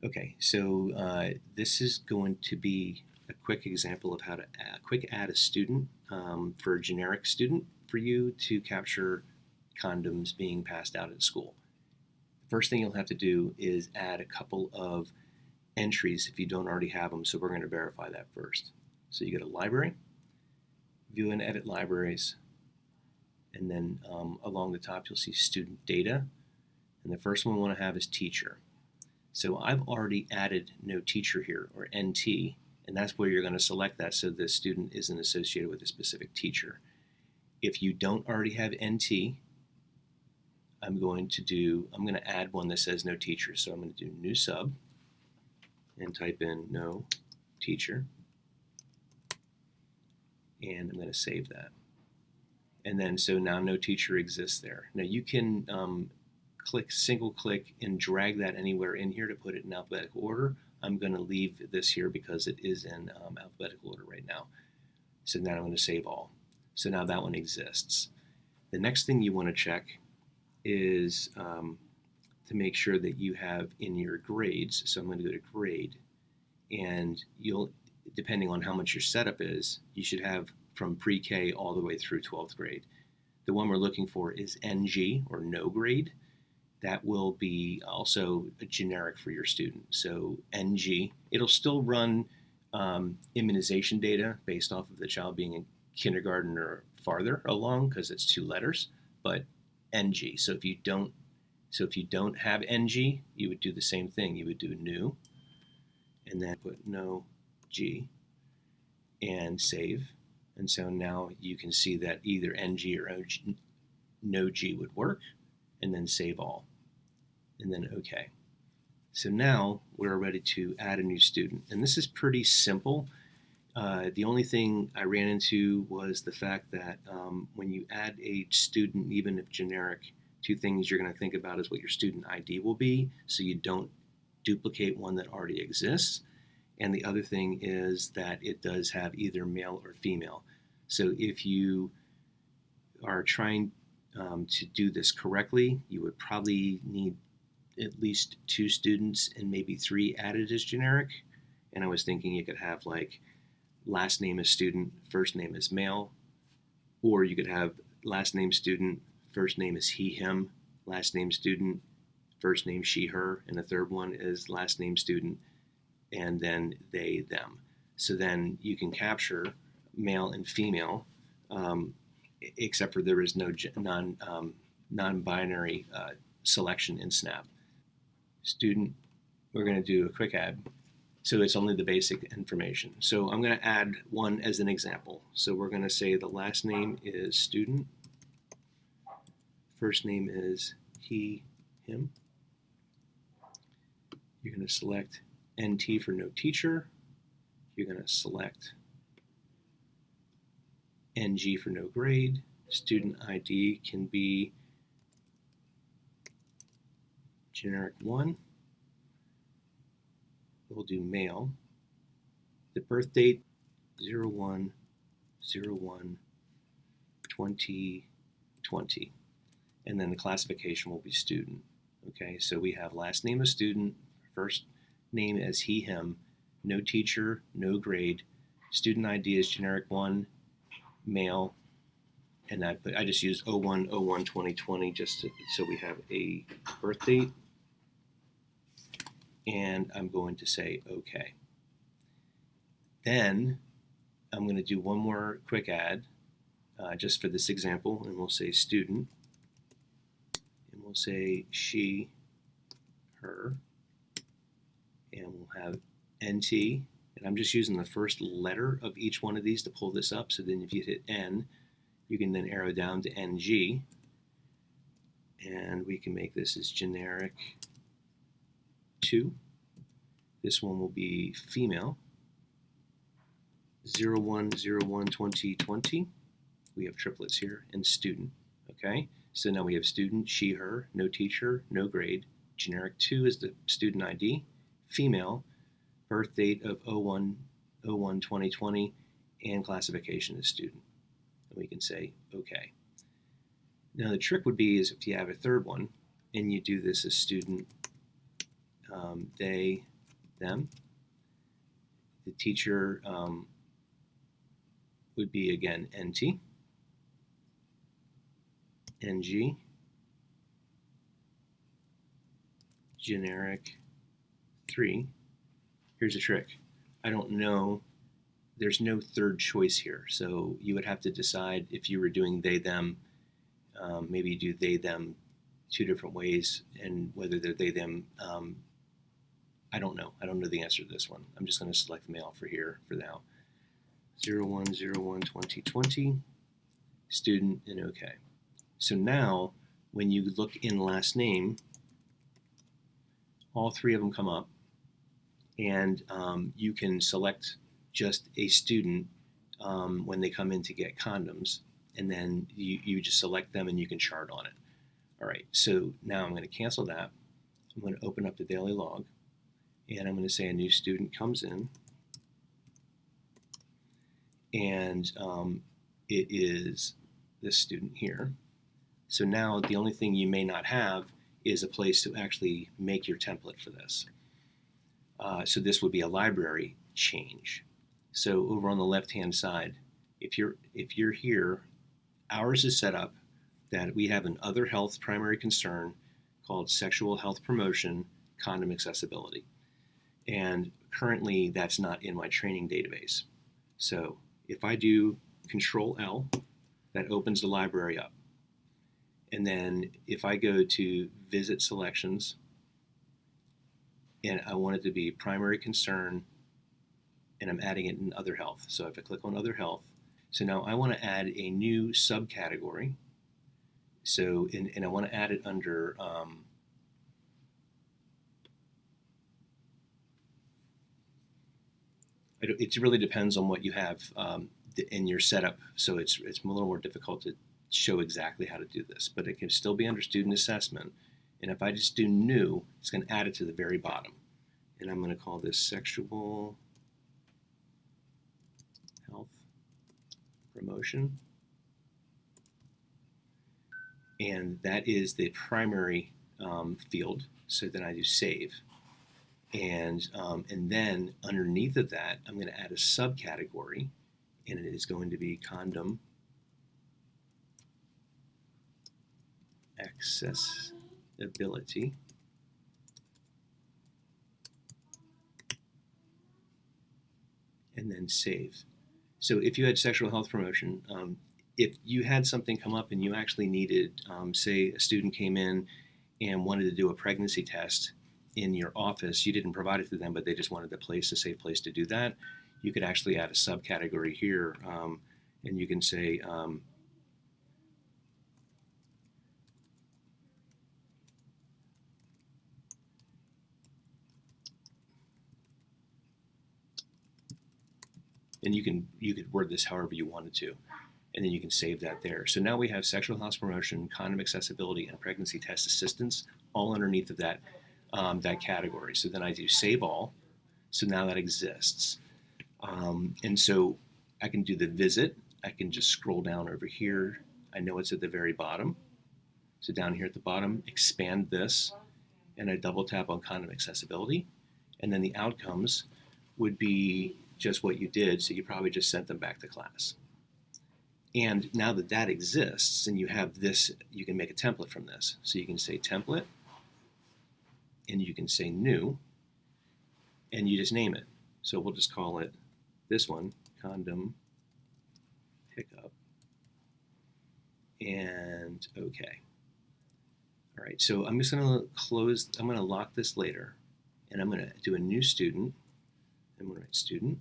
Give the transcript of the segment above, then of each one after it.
Okay, so this is going to be a quick example of how to quick add a student for a generic student for you to capture condoms being passed out at school. The first thing you'll have to do is add a couple of entries if you don't already have them, so we're going to verify that first. So you go to Library, View and Edit Libraries, and then along the top you'll see Student Data, and the first one we want to have is Teacher. So I've already added no teacher here, or NT, and that's where you're going to select that so the student isn't associated with a specific teacher. If you don't already have NT, I'm going to add one that says no teacher. So I'm going to do new sub and type in no teacher, and I'm going to save that. And then so now no teacher exists there. Now you can single click and drag that anywhere in here to put it in alphabetical order. I'm going to leave this here because it is in alphabetical order right now. So now I'm going to save all. So now that one exists. The next thing you want to check is to make sure that you have in your grades. So I'm going to go to grade, and you'll, depending on how much your setup is, you should have from pre-K all the way through 12th grade. The one we're looking for is NG, or no grade. That will be also a generic for your student. So NG, it'll still run immunization data based off of the child being in kindergarten or farther along because it's two letters, but NG. So if you don't have NG, you would do the same thing. You would do new, and then put no G, and save. And so now you can see that either NG or no G would work, and then save all, and then OK. So now we're ready to add a new student. And this is pretty simple. The only thing I ran into was the fact that when you add a student, even if generic, two things you're going to think about is what your student ID will be, so you don't duplicate one that already exists. And the other thing is that it does have either male or female. So if you are trying to do this correctly, you would probably need at least two students and maybe three added as generic. And I was thinking you could have like last name is student, first name is male, or you could have last name student, first name is he, him, last name student, first name she, her, and the third one is last name student, and then they, them. So then you can capture male and female, except for there is no non-binary selection in SNAP. Student, we're going to do a quick add. So it's only the basic information. So I'm going to add one as an example. So we're going to say the last name is student, first name is he, him. You're going to select NT for no teacher. You're going to select NG for no grade. Student ID can be generic 1. We'll do male. The birth date 01/01/2020. And then the classification will be student. Okay, so we have last name of student, first name as he, him, no teacher, no grade. Student ID is generic 1, male, and I just used 01/01/2020 so we have a birth date, and I'm going to say OK. Then I'm going to do one more quick add just for this example, and we'll say student, and we'll say she, her, and we'll have NT, and I'm just using the first letter of each one of these to pull this up. So then if you hit N, you can then arrow down to NG, and we can make this as generic 2. This one will be female, 01/01/2020. We have triplets here, and student. Okay, so now we have student, she, her, no teacher, no grade. Generic 2 is the student ID, female, birth date of 01/01/2020, and classification is student. And we can say OK. Now the trick would be is if you have a third one and you do this as student they, them. The teacher would be, again, NT, NG, generic 3. Here's a trick. I don't know, there's no third choice here. So you would have to decide if you were doing they, them, maybe you do they, them 2 different ways, and whether they're they, them, I don't know. I don't know the answer to this one. I'm just going to select male for here for now. 01/01/2020, student, and OK. So now, when you look in last name, all 3 of them come up, and you can select just a student when they come in to get condoms, and then you just select them and you can chart on it. All right, so now I'm going to cancel that. I'm going to open up the daily log, and I'm going to say a new student comes in, and it is this student here. So now the only thing you may not have is a place to actually make your template for this. So this would be a library change. So over on the left-hand side, if you're here, ours is set up that we have an other health primary concern called sexual health promotion, condom accessibility. And currently that's not in my training database. So if I do Control L, that opens the library up. And then if I go to Visit Selections, and I want it to be primary concern, and I'm adding it in other health. So if I click on other health, so now I want to add a new subcategory. So, and I want to add it under it really depends on what you have in your setup. So it's a little more difficult to show exactly how to do this, but it can still be under student assessment. And if I just do new, it's going to add it to the very bottom. And I'm going to call this sexual health promotion. And that is the primary field. So then I do save. And then underneath of that, I'm going to add a subcategory, and it is going to be condom accessibility. And then save. So if you had sexual health promotion, if you had something come up and you actually needed, say a student came in and wanted to do a pregnancy test in your office, you didn't provide it to them, but they just wanted a safe place to do that, you could actually add a subcategory here, and you can say, and you could word this however you wanted to, and then you can save that there. So now we have sexual health promotion, condom accessibility, and pregnancy test assistance all underneath of that that category. So then I do save all. So now that exists, and so I can do the visit. I can just scroll down over here. I know it's at the very bottom. So down here at the bottom, expand this, and I double tap on condom accessibility, and then the outcomes would be just what you did, so you probably just sent them back to class. And now that that exists, and you have this, you can make a template from this. So you can say template, and you can say new, and you just name it. So we'll just call it this one, condom pickup, and OK. All right, so I'm just going to close, I'm going to lock this later, and I'm going to do a new student. I'm going to write student,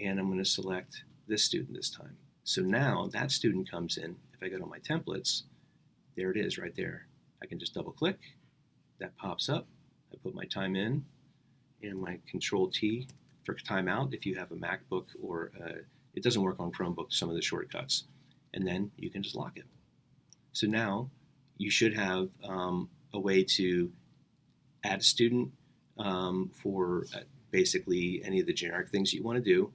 and I'm going to select this student this time. So now that student comes in. If I go to my templates, there it is right there. I can just double click, that pops up. I put my time in, and my Control T for timeout if you have a MacBook, or it doesn't work on Chromebook, some of the shortcuts. And then you can just lock it. So now you should have a way to add a student for basically any of the generic things you want to do.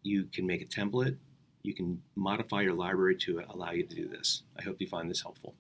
You can make a template. You can modify your library to allow you to do this. I hope you find this helpful.